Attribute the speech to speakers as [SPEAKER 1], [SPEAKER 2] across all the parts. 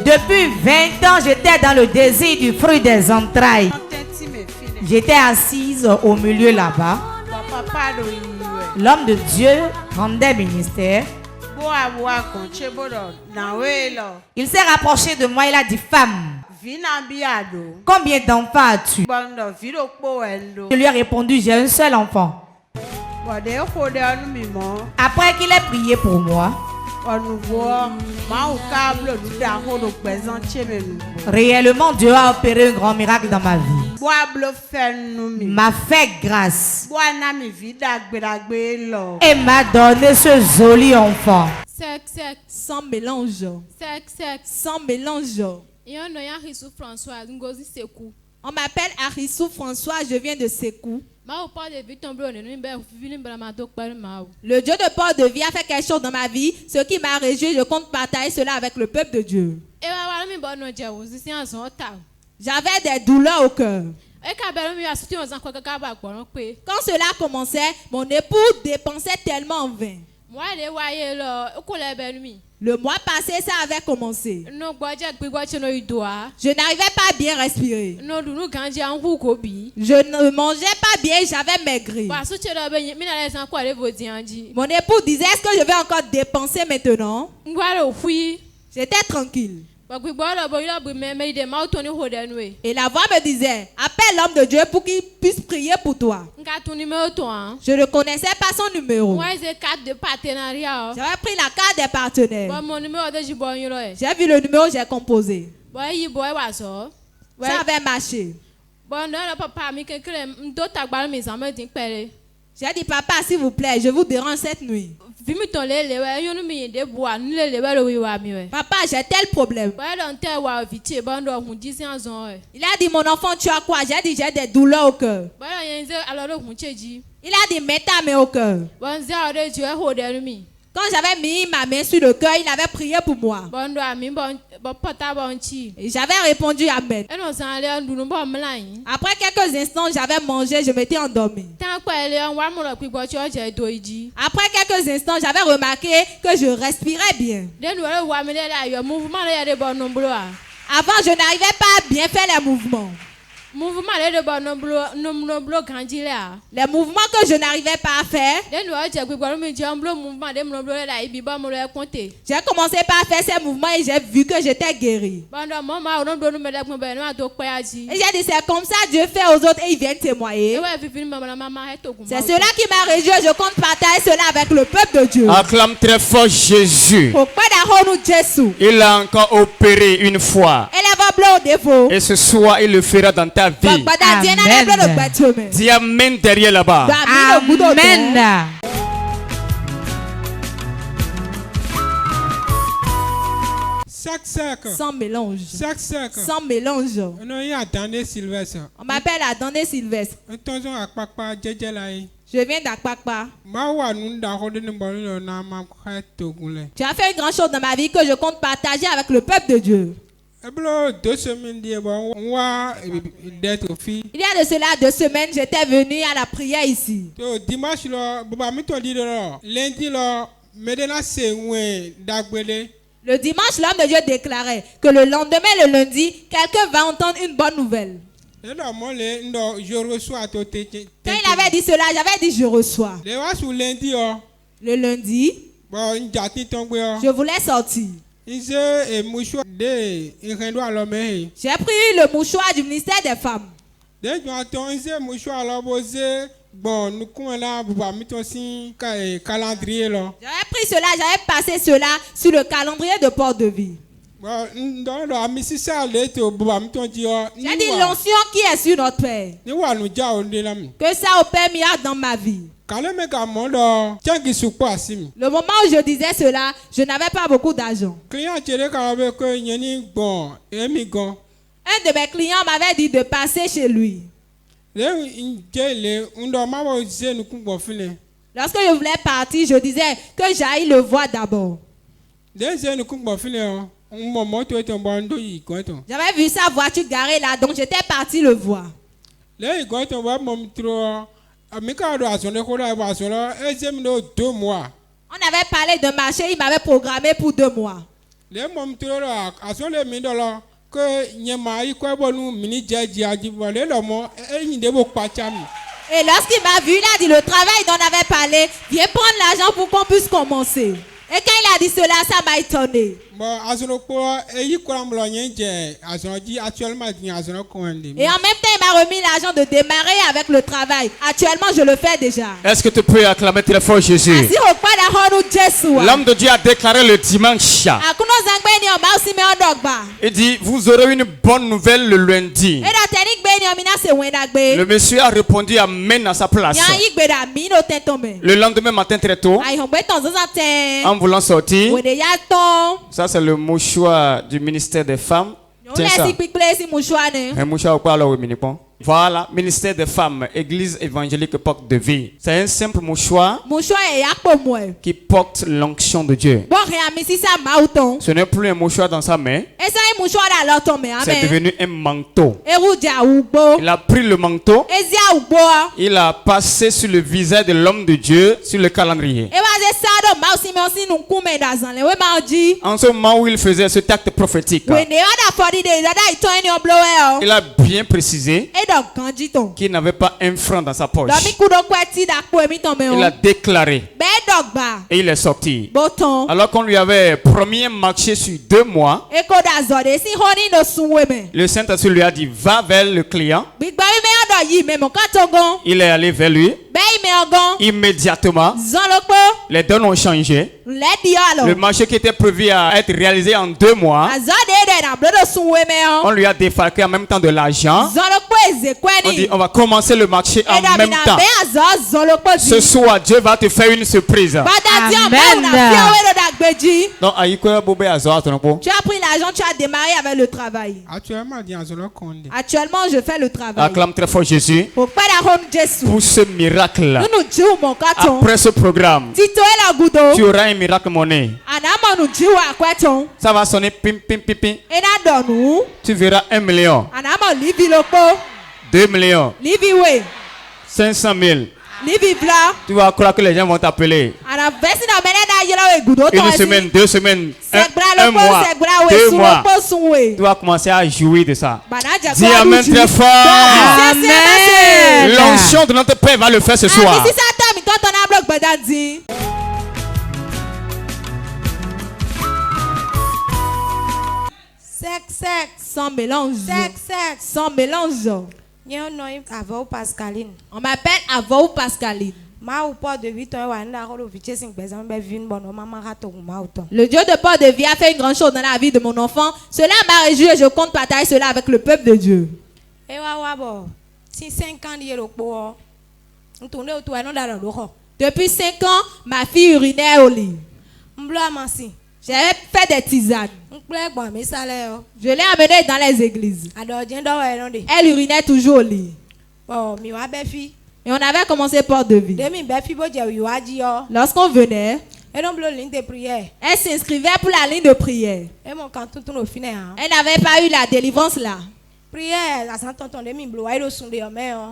[SPEAKER 1] Depuis 20 ans, j'étais dans le désir du fruit des entrailles. J'étais assise au milieu là-bas. L'homme de Dieu rendait ministère. Il s'est rapproché de moi, il a dit: femme, combien d'enfants as-tu? Je lui ai répondu: j'ai un seul enfant. Après qu'il ait prié pour moi, réellement Dieu a opéré un grand miracle dans ma vie. M'a fait grâce et m'a donné ce joli enfant.
[SPEAKER 2] Sans mélange. Sans mélange. On m'appelle Arissou François, je viens de Sékou. Le Dieu de Port de Vie a fait quelque chose dans ma vie, ce qui m'a réjoui, je compte partager cela avec le peuple de Dieu. J'avais des douleurs au cœur. Quand cela commençait, mon époux dépensait tellement en vain. Le mois passé, ça avait commencé. Je n'arrivais pas à bien respirer. Je ne mangeais pas bien, j'avais maigri. Mon époux disait: est-ce que je vais encore dépenser maintenant? J'étais tranquille. Et la voix me disait: appelle l'homme de Dieu pour qu'il puisse prier pour toi. Je ne connaissais pas son numéro. J'avais pris la carte des partenaires. J'ai vu le numéro, j'ai composé. Ça avait marché. J'ai dit: papa, s'il vous plaît, je vous dérange cette nuit. Papa, j'ai tel problème. Il a dit: mon enfant, tu as quoi? J'ai dit: j'ai des douleurs au cœur. Il a dit: mets ta main au cœur. Quand j'avais mis ma main sur le cœur, il avait prié pour moi. Et j'avais répondu amen. Après quelques instants, j'avais mangé, je m'étais endormi. Après quelques instants, j'avais remarqué que je respirais bien. Avant, je n'arrivais pas à bien faire les mouvements. Les mouvements que je n'arrivais pas à faire, j'ai commencé par faire ces mouvements et j'ai vu que j'étais guéri. Et j'ai dit: c'est comme ça Dieu fait aux autres et ils viennent témoigner. C'est cela qui m'a réjoui, je compte partager cela avec le peuple de Dieu.
[SPEAKER 3] Acclame très fort Jésus. Il a encore opéré une fois. Et ce soir, il le fera dans ta vie.
[SPEAKER 1] Amen.
[SPEAKER 3] Dis amen derrière là-bas.
[SPEAKER 1] Amen.
[SPEAKER 2] Sans mélange. Sans mélange. On m'appelle Adandé Sylvestre. Je viens d'Akpakpa. Tu as fait une grande chose dans ma vie que je compte partager avec le peuple de Dieu. Il y a de cela 2 semaines, j'étais venu à la prière ici. Le dimanche, l'homme de Dieu déclarait que le lendemain, le lundi, quelqu'un va entendre une bonne nouvelle. Quand il avait dit cela, j'avais dit: je reçois. Le lundi, je voulais sortir. J'ai pris le mouchoir du ministère des femmes. J'avais pris cela, j'avais passé cela sur le calendrier de Port de Vie. J'ai dit: l'onction qui est sur notre Père, que ça opère miracle dans ma vie. Le moment où je disais cela, je n'avais pas beaucoup d'argent. Un de mes clients m'avait dit de passer chez lui. Lorsque je voulais partir, je disais que j'aille le voir d'abord. J'avais vu sa voiture garée là, donc j'étais parti le voir. On avait parlé de marché, il m'avait programmé pour 2 mois.
[SPEAKER 4] Les mômes à son les $1000 que Nyama y quoi bon mini jaji a dit voilà le mot et il ne veut pas chami.
[SPEAKER 2] Et lorsqu'il m'a vu, il a dit le travail dont on avait parlé, viens prendre l'argent pour qu'on puisse commencer. Et quand il a dit cela, ça m'a étonné. Et en même temps, il m'a remis l'argent de démarrer avec le travail. Actuellement, je le fais déjà.
[SPEAKER 3] Est-ce que tu peux acclamer très fort Jésus? L'homme de Dieu a déclaré le dimanche. Il dit, vous aurez une bonne nouvelle le lundi. Le monsieur a répondu amen à sa place. Le lendemain matin très tôt, en voulant sortir, ça c'est le mouchoir du ministère des femmes. Tiens ça. Un mouchoir au quoi alors oui, voilà, ministère des femmes, église évangélique porte de vie. C'est un simple mouchoir qui porte l'onction de Dieu. Ce n'est plus un mouchoir dans sa main. C'est devenu un manteau. Il a pris le manteau. Il a passé sur le visage de l'homme de Dieu, sur le calendrier. En ce moment où il faisait cet acte prophétique, il a bien précisé qu'il n'avait pas un franc dans sa poche. Il a déclaré et il est sorti. Alors qu'on lui avait promis un marché sur 2 mois, le Saint-Esprit lui a dit va vers le client. Il est allé vers lui. Immédiatement, les donnes ont changé. Le marché qui était prévu à être réalisé en 2 mois, on lui a défalqué en même temps de l'argent. On dit on va commencer le marché en même temps. Ce soir, Dieu va te faire une surprise.
[SPEAKER 1] Amen.
[SPEAKER 2] Donc, tu as pris l'argent, tu as démarré avec le travail. Actuellement, je fais le travail.
[SPEAKER 3] Acclame très fort Jésus pour ce miracle. Après ce programme, tu auras un miracle monnaie. Ça va sonner pim pim pim pim. Tu verras 1 million, 2 millions, 500 000. Tu vas croire que les gens vont t'appeler. Une semaine, 2 semaines, un mois, 2 mois. Tu vas commencer à jouir de ça. Dis amen très fort. L'onction de notre Père va le faire ce soir.
[SPEAKER 2] Sans mélange. Sans mélange. On m'appelle Avou Pascaline. Le Dieu de port de vie a fait une grande chose dans la vie de mon enfant. Cela m'a réjoui et je compte partager cela avec le peuple de Dieu. Depuis 5 ans, ma fille urinait au lit. J'avais fait des tisanes. Je l'ai amenée dans les églises. Elle urinait toujours au lit. Et on avait commencé port de vie. Lorsqu'on venait, elle s'inscrivait pour la ligne de prière. Elle n'avait pas eu la délivrance là.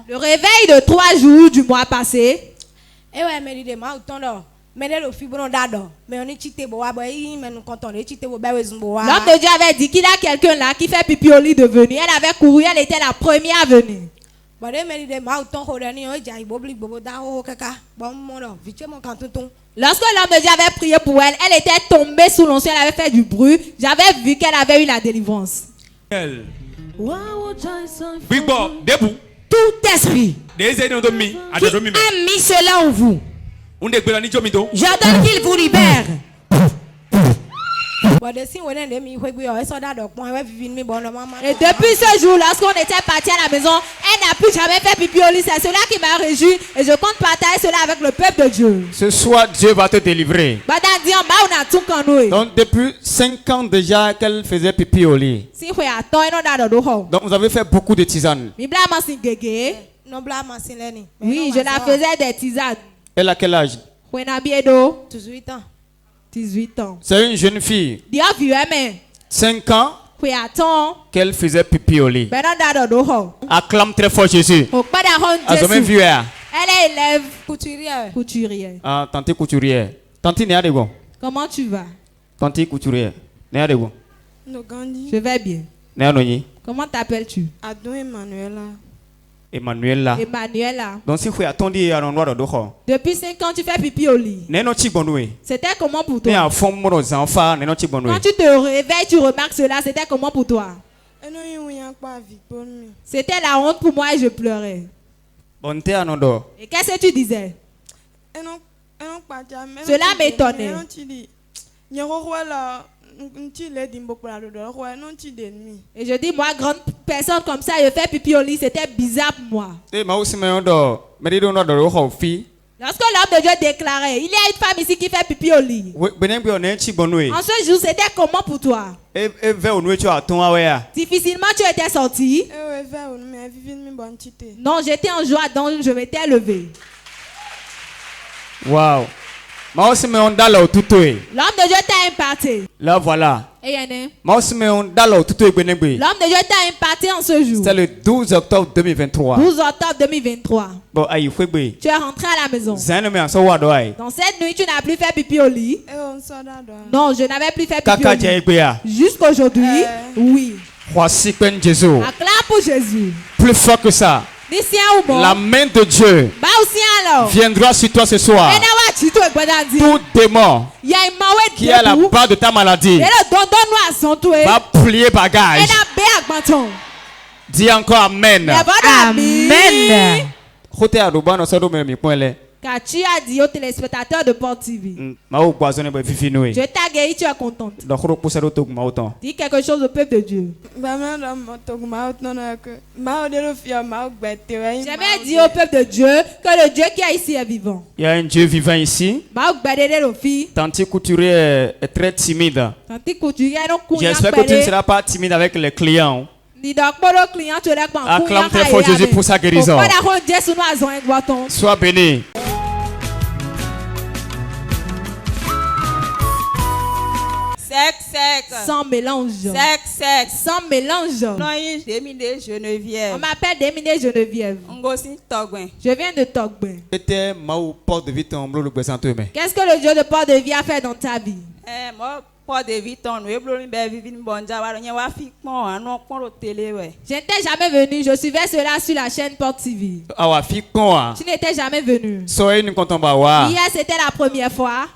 [SPEAKER 2] Le réveil de 3 jours du mois passé, l'homme de Dieu avait dit qu'il y a quelqu'un là qui fait pipi au lit de venir. Elle avait couru, elle était la première à venir. Lorsque l'homme de Dieu avait prié pour elle, elle était tombée sous l'onction, elle avait fait du bruit. J'avais vu qu'elle avait eu la délivrance.
[SPEAKER 1] Tout esprit qui a mis cela en vous, j'ordonne qu'il vous libère.
[SPEAKER 2] Et depuis ce jour, lorsqu'on était parti à la maison, elle n'a plus jamais fait pipi au lit. C'est cela qui m'a réjoui et je compte partager cela avec le peuple de Dieu.
[SPEAKER 3] Ce soir, Dieu va te délivrer. Donc depuis 5 ans déjà qu'elle faisait pipi au lit. Donc vous avez fait beaucoup de tisanes.
[SPEAKER 2] Oui, je la faisais des tisanes.
[SPEAKER 3] Elle a quel âge?
[SPEAKER 2] 18 ans.
[SPEAKER 3] C'est une jeune fille. 5 ans qu'elle faisait pipi au lit. Acclame très fort Jésus.
[SPEAKER 2] Elle est élève couturière.
[SPEAKER 3] Ah, tante couturière.
[SPEAKER 2] Comment tu vas?
[SPEAKER 3] Tanti couturière.
[SPEAKER 2] Je vais bien. Comment t'appelles-tu?
[SPEAKER 5] Adon Emmanuela.
[SPEAKER 2] Emmanuela.
[SPEAKER 3] Donc si vous attendez à l'endroit de
[SPEAKER 2] depuis 5 ans, tu fais pipi au lit. C'était comment pour toi? Quand tu te réveilles, tu remarques cela. C'était comment pour toi? C'était la honte pour moi et je pleurais. Et qu'est-ce que tu disais? Cela m'étonnait. Et je dis, moi, grande personne comme ça, je fais pipi au lit, c'était bizarre pour moi. Lorsque l'homme de Dieu déclarait, il y a une femme ici qui fait pipi au lit. En ce jour, c'était comment pour toi? Difficilement tu étais sorti. Non, j'étais en joie, donc je m'étais levé.
[SPEAKER 3] Wow. L'homme
[SPEAKER 2] de Dieu t'a imparti.
[SPEAKER 3] Là voilà.
[SPEAKER 2] L'homme de Dieu t'a imparti en ce jour.
[SPEAKER 3] C'est le 12 octobre 2023.
[SPEAKER 2] 12 octobre 2023. Tu es rentré à la maison. Dans cette nuit, tu n'as plus fait pipi au lit. Non, je n'avais plus fait pipi au lit. Jusqu'aujourd'hui, oui. Acclame pour Jésus.
[SPEAKER 3] Plus fort que ça. La main de Dieu viendra sur toi ce soir. Tout démon qui est la base de ta maladie va plier bagage. Dis encore Amen.
[SPEAKER 2] Amen. Car tu as dit aux téléspectateurs de Port TV. Je t'ai guéri, tu es contente. Dis quelque chose au peuple de Dieu. J'aimerais dire au peuple de Dieu que le Dieu qui est ici est vivant.
[SPEAKER 3] Il y a un Dieu vivant ici. Tanti Couturier est très timide. J'espère que tu ne seras pas timide avec les clients. Acclame très fort Jésus pour sa guérison. Sois béni.
[SPEAKER 2] Sans mélange. Sans mélange. On m'appelle Déminé Geneviève. Je viens de Togben. Qu'est-ce que le Dieu de Port de Vie a fait dans ta vie? Je n'étais jamais venu, je suivais cela sur la chaîne Port TV. Tu n'étais jamais venu. Hier c'était la première fois.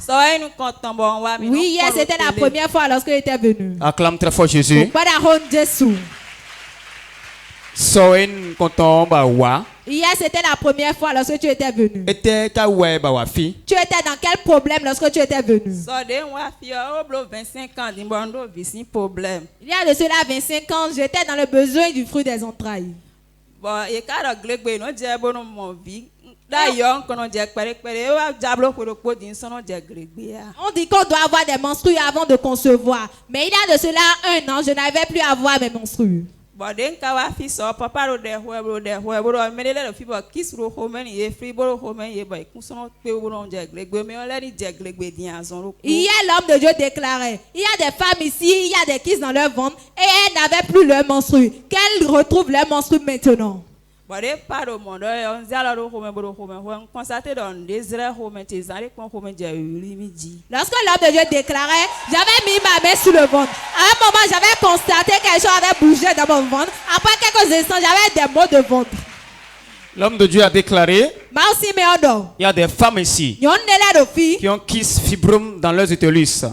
[SPEAKER 2] Oui, hier c'était la première fois lorsque j'étais venu.
[SPEAKER 3] Acclame très fort Jésus.
[SPEAKER 2] Hier c'était la première fois lorsque tu étais venu. Tu étais dans quel problème lorsque tu étais venu? Il y a de cela 25 ans, j'étais dans le besoin du fruit des entrailles. On dit qu'on doit avoir des menstrues avant de concevoir. Mais il y a de cela 1 an, je n'avais plus à avoir mes menstrues. Hier, l'homme de Dieu déclarait, il y a des femmes ici, il y a des kystes dans leur ventre et elles n'avaient plus leur menstru. Qu'elles retrouvent leur menstru maintenant. Lorsque l'homme de Dieu déclarait, j'avais mis ma main sur le ventre. À un moment, j'avais constaté que quelque chose avait bougé dans mon ventre. Après quelques instants, j'avais des maux de ventre.
[SPEAKER 3] L'homme de Dieu a déclaré, il y a des femmes ici qui ont kyste fibrome dans leurs utérus.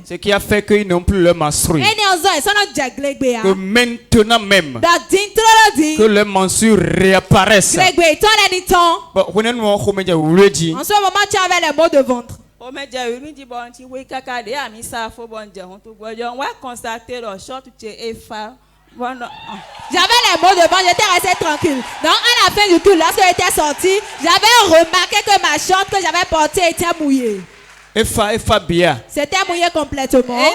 [SPEAKER 3] Ce qui a fait qu'ils n'ont plus leur menstru. Que maintenant même, que leurs menstrues réapparaissent.
[SPEAKER 2] En ce moment, tu avais les maux de ventre. J'avais les mots de ventre, j'étais resté tranquille. Donc à la fin du culte, lorsque j'étais sorti, j'avais remarqué que ma chambre que j'avais portée était mouillée. C'était mouillé complètement.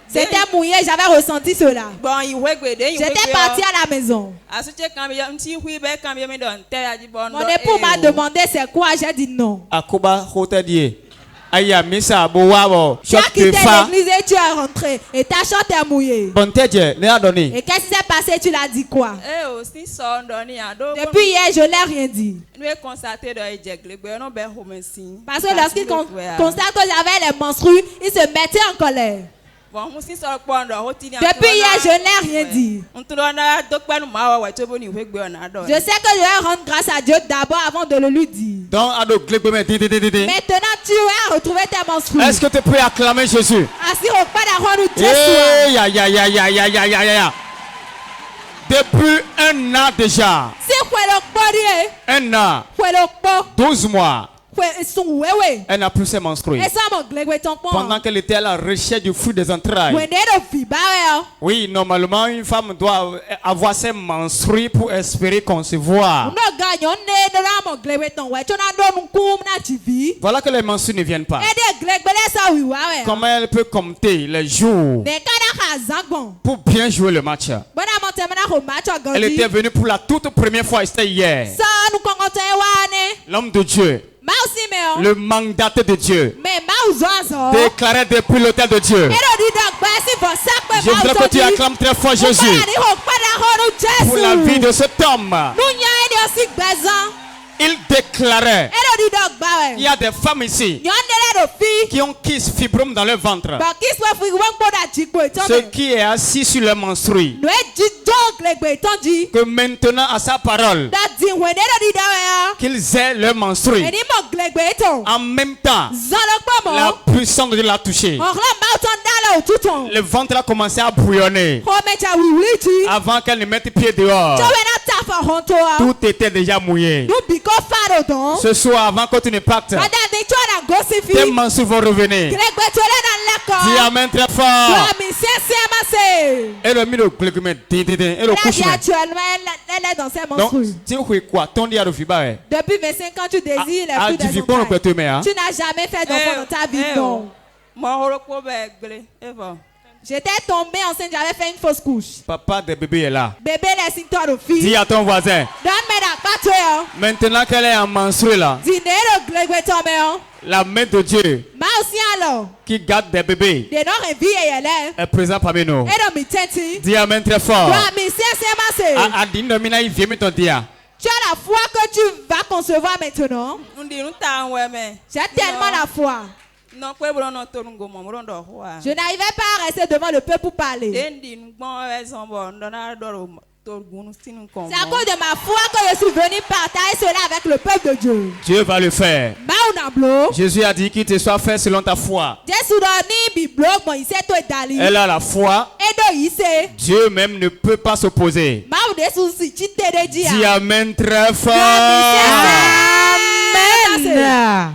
[SPEAKER 2] C'était mouillé, j'avais ressenti cela. J'étais parti à la maison. Mon époux m'a demandé c'est quoi, j'ai dit non. Tu as quitté l'église et tu es rentré. Et ta chambre est mouillée. Et qu'est-ce qui s'est passé? Tu l'as dit quoi? Depuis hier, je n'ai rien dit. Parce que lorsqu'il constate que j'avais les menstrues, il se mettait en colère. Depuis hier, je n'ai rien dit. Je sais que je vais rendre grâce à Dieu d'abord avant de le lui dire. Maintenant, tu as retrouvé tes menstrues.
[SPEAKER 3] Est-ce que tu peux acclamer Jésus? Depuis un an déjà. Un an. 12 mois. Elle n'a plus ses menstrues. Pendant qu'elle était à la recherche du fruit des entrailles. Oui, normalement, une femme doit avoir ses menstrues pour espérer concevoir. Voilà que les menstrues ne viennent pas. Comment elle peut compter les jours pour bien jouer le match? Elle était venue pour la toute première fois, c'était hier. L'homme de Dieu, le mandaté de Dieu, déclaré depuis l'autel de Dieu. Je voudrais que tu acclames très fort Jésus pour la vie de cet homme. Il déclarait, il y a des femmes ici qui ont kiss fibrome dans leur ventre. Ce qui est assis sur le menstrues. Que maintenant à sa parole, qu'ils aient le menstrues. En même temps, la puissance de Dieu l'a touché. Le ventre a commencé à bouillonner. Avant qu'elle ne mette pied dehors, tout était déjà mouillé. Ce soir, avant que tu ne partes, tes menstrues vont revenir. Dis amen très fort. Elle a mis le glégumet. Elle a couché.
[SPEAKER 2] Elle est dans ses menstrues. Depuis 25 ans, tu désires les fruits des entrailles. Tu n'as jamais fait d'enfant dans ta vie, non. J'étais tombée enceinte, j'avais fait une fausse couche.
[SPEAKER 3] Papa de bébé est là.
[SPEAKER 2] Bébé, laisse-toi de fille.
[SPEAKER 3] Dis à ton voisin. Maintenant qu'elle est en menstruée là, la main de Dieu qui garde des bébés est présent parmi nous. Dis amen très fort.
[SPEAKER 2] Tu as la foi que tu vas concevoir maintenant. J'ai tellement la foi. Je n'arrivais pas à rester devant le peuple pour parler. C'est à cause de ma foi que je suis venu partager cela avec le peuple de Dieu.
[SPEAKER 3] Dieu va le faire. Jésus a dit qu'il te soit fait selon ta foi. Elle a la foi. Dieu même ne peut pas s'opposer. Dis amen très fort. Amen.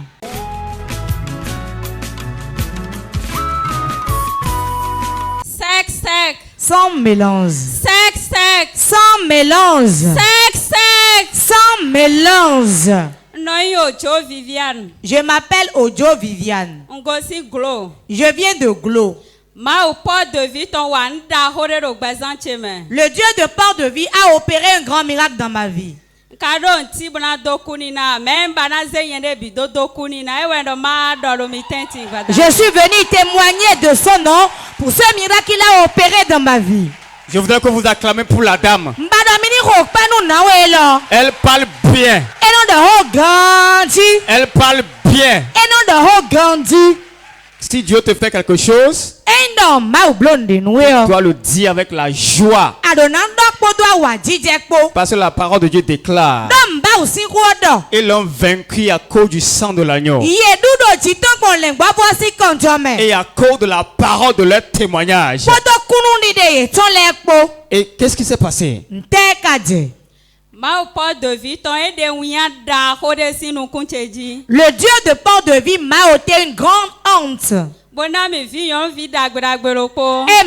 [SPEAKER 1] Sec. Sans mélange.
[SPEAKER 2] Sec.
[SPEAKER 1] Sans mélange.
[SPEAKER 2] Sec.
[SPEAKER 1] Sans mélange.
[SPEAKER 2] Viviane.
[SPEAKER 1] Je m'appelle Ojo Viviane. Je viens de Glo. Le Dieu de Port-de-Vie a opéré un grand miracle dans ma vie.
[SPEAKER 2] Je
[SPEAKER 1] suis venu témoigner de son nom pour ce miracle qu'il a opéré dans ma vie.
[SPEAKER 3] Je voudrais que vous acclamez pour la dame. Elle parle bien. Elle parle bien. Si Dieu te fait quelque chose, tu dois le dire avec la joie. Parce que la parole de Dieu déclare, ils l'ont vaincu à cause du sang de l'agneau. Et à cause de la parole de leur témoignage. Et qu'est-ce qui s'est passé?
[SPEAKER 1] Le Dieu de Port-de-Vie m'a ôté une grande honte. Et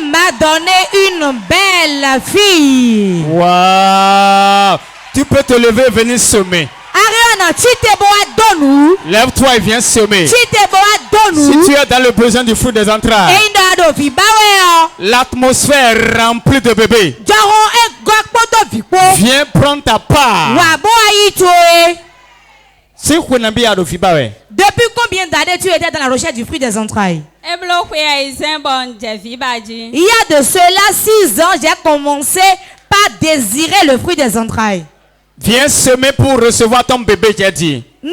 [SPEAKER 1] m'a donné une belle fille.
[SPEAKER 3] Waouh! Tu peux te lever et venir semer. Lève-toi et viens semer. Si tu es dans le besoin du fruit des entrailles, l'atmosphère est remplie de bébés. Viens prendre ta part.
[SPEAKER 1] Depuis combien d'années tu étais dans la recherche du fruit des entrailles? Il y a de cela 6 ans, j'ai commencé par désirer le fruit des entrailles.
[SPEAKER 3] Viens semer pour recevoir ton bébé, j'ai dit. Je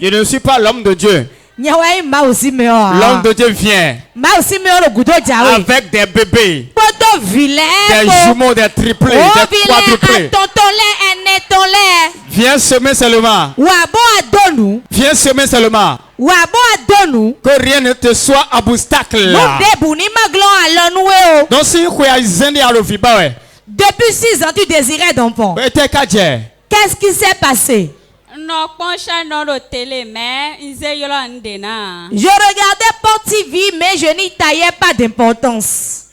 [SPEAKER 3] ne suis pas l'homme de Dieu. L'homme de Dieu vient avec des bébés, des jumeaux, des triplés, des quadruplés. Viens semer seulement. Viens semer seulement. Que rien ne te soit obstacle. Donc si
[SPEAKER 1] depuis 6 ans, tu désirais d'enfant. Qu'est-ce qui s'est passé? Je regardais Port TV, mais je n'y taillais pas d'importance.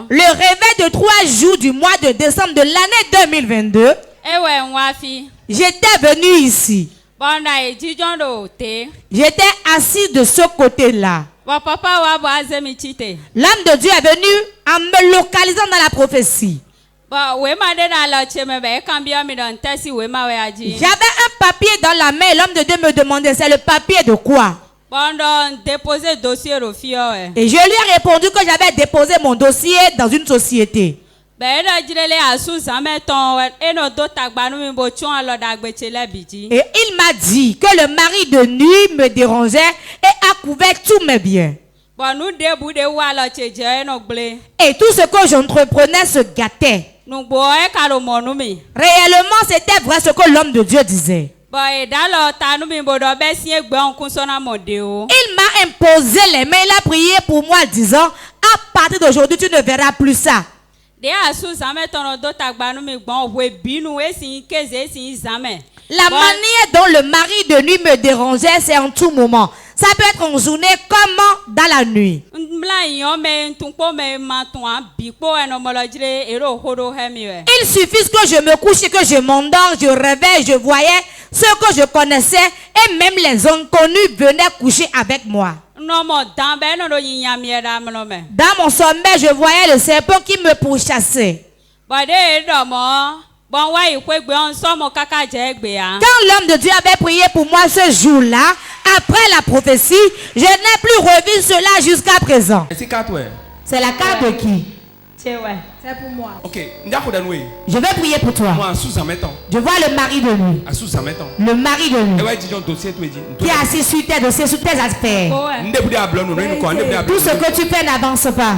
[SPEAKER 1] Le réveil de 3 jours du mois de décembre de l'année 2022, j'étais venu ici. J'étais assis de ce côté-là. L'âme de Dieu est venu en me localisant dans la prophétie. J'avais un papier dans la main et l'homme de Dieu me demandait c'est le papier de quoi? Et je lui ai répondu que j'avais déposé mon dossier dans une société. Et il m'a dit que le mari de nuit me dérangeait et a couvert tous mes biens. Et tout ce que j'entreprenais se gâtait. Réellement, c'était vrai ce que l'homme de Dieu disait. Il m'a imposé les mains, il a prié pour moi disant, à partir d'aujourd'hui, tu ne verras plus ça. La manière dont le mari de nuit me dérangeait, c'est en tout moment. Ça peut être en journée comme dans la nuit. Il suffit que je me couche et que je m'endors, je réveille, je voyais ceux que je connaissais et même les inconnus venaient coucher avec moi. Dans mon sommeil, je voyais le serpent qui me pourchassait. Quand l'homme de Dieu avait prié pour moi ce jour-là, après la prophétie, je n'ai plus revu cela jusqu'à présent. C'est la carte de qui? C'est pour moi.
[SPEAKER 5] Ok.
[SPEAKER 1] Je vais prier pour toi. Je vois le mari de lui. Le mari de lui. Qui est assis sur tes dossiers, sur tes aspects. Tout ce que tu fais n'avance pas.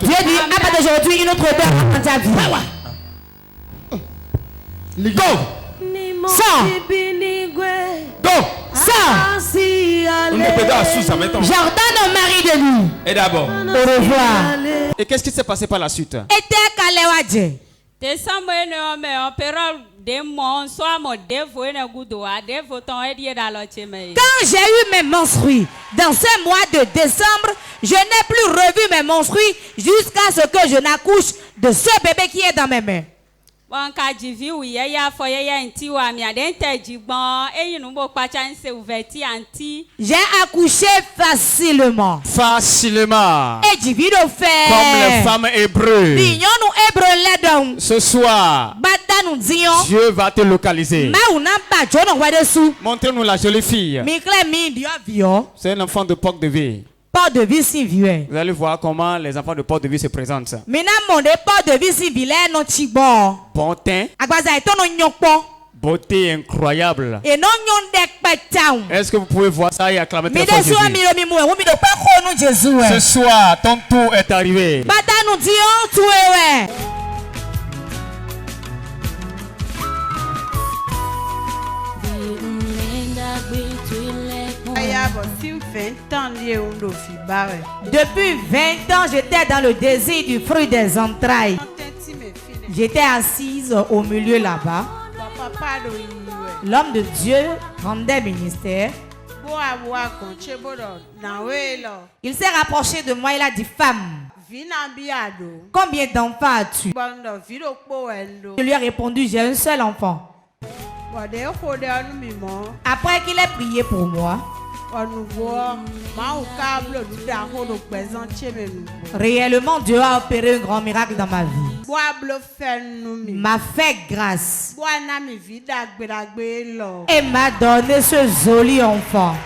[SPEAKER 1] Dieu dit, à partir d'aujourd'hui, une autre odeur dans ta vie. Go! Sors! J'ordonne au mari de lui.
[SPEAKER 3] Et d'abord.
[SPEAKER 1] Au revoir.
[SPEAKER 3] Et qu'est-ce qui s'est passé par la suite?
[SPEAKER 1] Quand j'ai eu mes menstrues dans ce mois de décembre, je n'ai plus revu mes menstrues jusqu'à ce que je n'accouche de ce bébé qui est dans mes mains. J'ai accouché facilement.
[SPEAKER 3] Facilement.
[SPEAKER 1] Et divino fait.
[SPEAKER 3] Comme les femmes hébreux. Ce soir, Dieu va te localiser. Montrez-nous la jolie fille. C'est un enfant de Port de Vie. Vous allez voir comment les enfants de Port de Vie se présentent. Bon teint. Beauté incroyable. Est-ce que vous pouvez voir ça et acclamer très fort Jésus? Ce soir, ton tour est arrivé.
[SPEAKER 1] Depuis 20 ans, j'étais dans le désir du fruit des entrailles. J'étais assise au milieu là-bas. L'homme de Dieu rendait ministère. Il s'est rapproché de moi, il a dit, femme, combien d'enfants as-tu? Je lui ai répondu, j'ai un seul enfant. Après qu'il ait prié pour moi, Réellement, Dieu a opéré un grand miracle dans ma vie. M'a fait grâce et m'a donné ce joli enfant.